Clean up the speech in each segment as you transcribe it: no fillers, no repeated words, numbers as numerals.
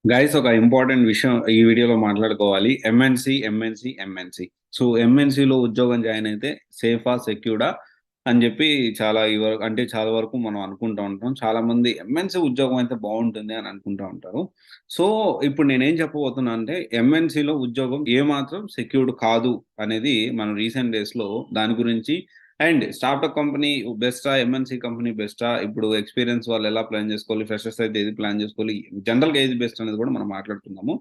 Guys ఒక important విషయం ఈ వీడియోలో మాట్లాడుకోవాలి. ఎంఎన్సి. సో ఎంఎన్సిలో ఉద్యోగం జాయిన్ అయితే సేఫా సెక్యూర్డా అని చెప్పి చాలా వరకు మనం అనుకుంటూ ఉంటాం. చాలా మంది ఎంఎన్సి ఉద్యోగం అయితే బాగుంటుంది అని అనుకుంటూ ఉంటారు. సో ఇప్పుడు నేనేం చెప్పబోతున్నా అంటే ఎంఎన్సిలో ఉద్యోగం ఏమాత్రం సెక్యూర్డ్ కాదు అనేది మనం రీసెంట్ డేస్ లో దాని గురించి అండ్ స్టార్ట్అప్ కంపెనీ బెస్టా, ఎంఎన్‌సి కంపెనీ బెస్టా, ఇప్పుడు ఎక్స్‌పీరియన్స్ వాళ్ళు ఎలా ప్లాన్ చేసుకోవాలి, ఫ్రెషర్స్ అయితే ఏది ప్లాన్ చేసుకోవాలి, జనరల్‌గా ఏది బెస్ట్ అనేది కూడా మనం మాట్లాడుకుందాము.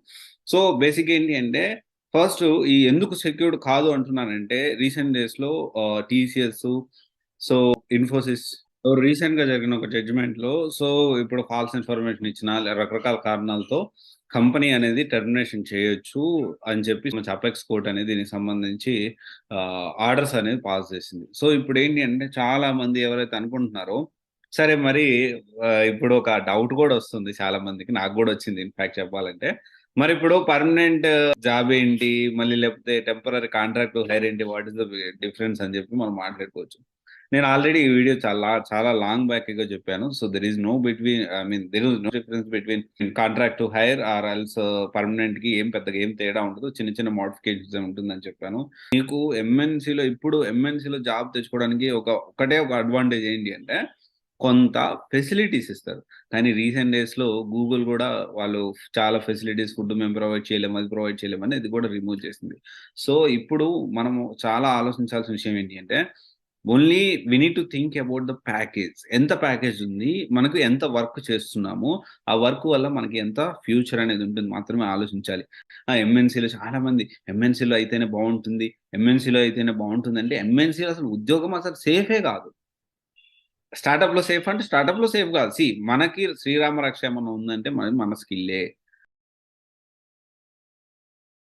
సో బేసిక్ ఏంటి అంటే ఫస్ట్ ఈ ఎందుకు సెక్యూర్డ్ కాదు అంటున్నానంటే రీసెంట్ డేస్‌లో టీసీఎస్, సో ఇన్ఫోసిస్ రీసెంట్‌గా జరిగిన ఒక జడ్జ్‌మెంట్‌లో ఇప్పుడు ఫాల్స్ ఇన్ఫర్మేషన్ ఇచ్చినా రకరకాల కారణాలతో కంపెనీ అనేది టెర్మినేషన్ చేయొచ్చు అని చెప్పి అపెక్స్ కోర్ట్ అనేది దీనికి సంబంధించి ఆర్డర్స్ అనేది పాస్ చేసింది. సో ఇప్పుడేంటి అంటే చాలా మంది ఎవరైతే అనుకుంటున్నారో, సరే మరి ఇప్పుడు ఒక డౌట్ కూడా వస్తుంది చాలా మందికి. నాకు కూడా వచ్చింది ఇన్‌ఫాక్ట్ చెప్పాలంటే. మరిప్పుడు పర్మనెంట్ జాబ్ ఏంటి? మళ్ళీ లేకపోతే టెంపరరీ కాంట్రాక్ట్ టు హైర్ ఏంటి? వాట్ ఇస్ ద డిఫరెన్స్ అని చెప్పి మనం మాట్లాడుకోవచ్చు. నేను ఆల్రెడీ ఈ వీడియో చాలా లాంగ్ బ్యాక్‌గా చెప్పాను. So there is no between there is no difference between contract to hire or else పర్మనెంట్‌కి పెద్దగా ఏం తేడా ఉండదు. చిన్న చిన్న మోడిఫికేషన్స్ ఉంటుందని చెప్పాను. మీకు ఎంఎన్‌సిలో జాబ్ తెచ్చుకోవడానికి ఒకటే ఒక అడ్వాంటేజ్ ఏంటి అంటే కొంత ఫెసిలిటీస్ ఇస్తారు. కానీ రీసెంట్ డేస్‌లో గూగుల్ గూడా వాళ్ళు చాలా ఫెసిలిటీస్ ఫుడ్ మేము ప్రొవైడ్ చేయలేము, అది ప్రొవైడ్ చేయలేము అని ఇది కూడా రిమూవ్ చేసింది. సో ఇప్పుడు మనము చాలా ఆలోచించాల్సిన విషయం ఏంటి అంటే only we need to think about the package. ఎంత ప్యాకేజ్ ఉంది? మనకు ఎంత వర్క్ చేస్తున్నాము? ఆ వర్క్ వల్ల మనకి ఎంత ఫ్యూచర్ అనేది ఉంటుంది మాత్రమే ఆలోచించాలి. ఎంఎన్‌సిలో చాలా మంది ఎంఎన్‌సిలో అయితేనే బావుంటుంది. ఎంఎన్‌సిలో అయితేనే బావుంటుందంటే ఎంఎన్‌సిలో అసలు ఉద్యోగం అసలు సేఫే కాదు. స్టార్టప్‌లో సేఫ్ అంటే స్టార్టప్‌లో సేఫ్ కాదు. మనకి శ్రీరామ రక్ష ఏమన్నా ఉందంటే మన స్కిల్లే.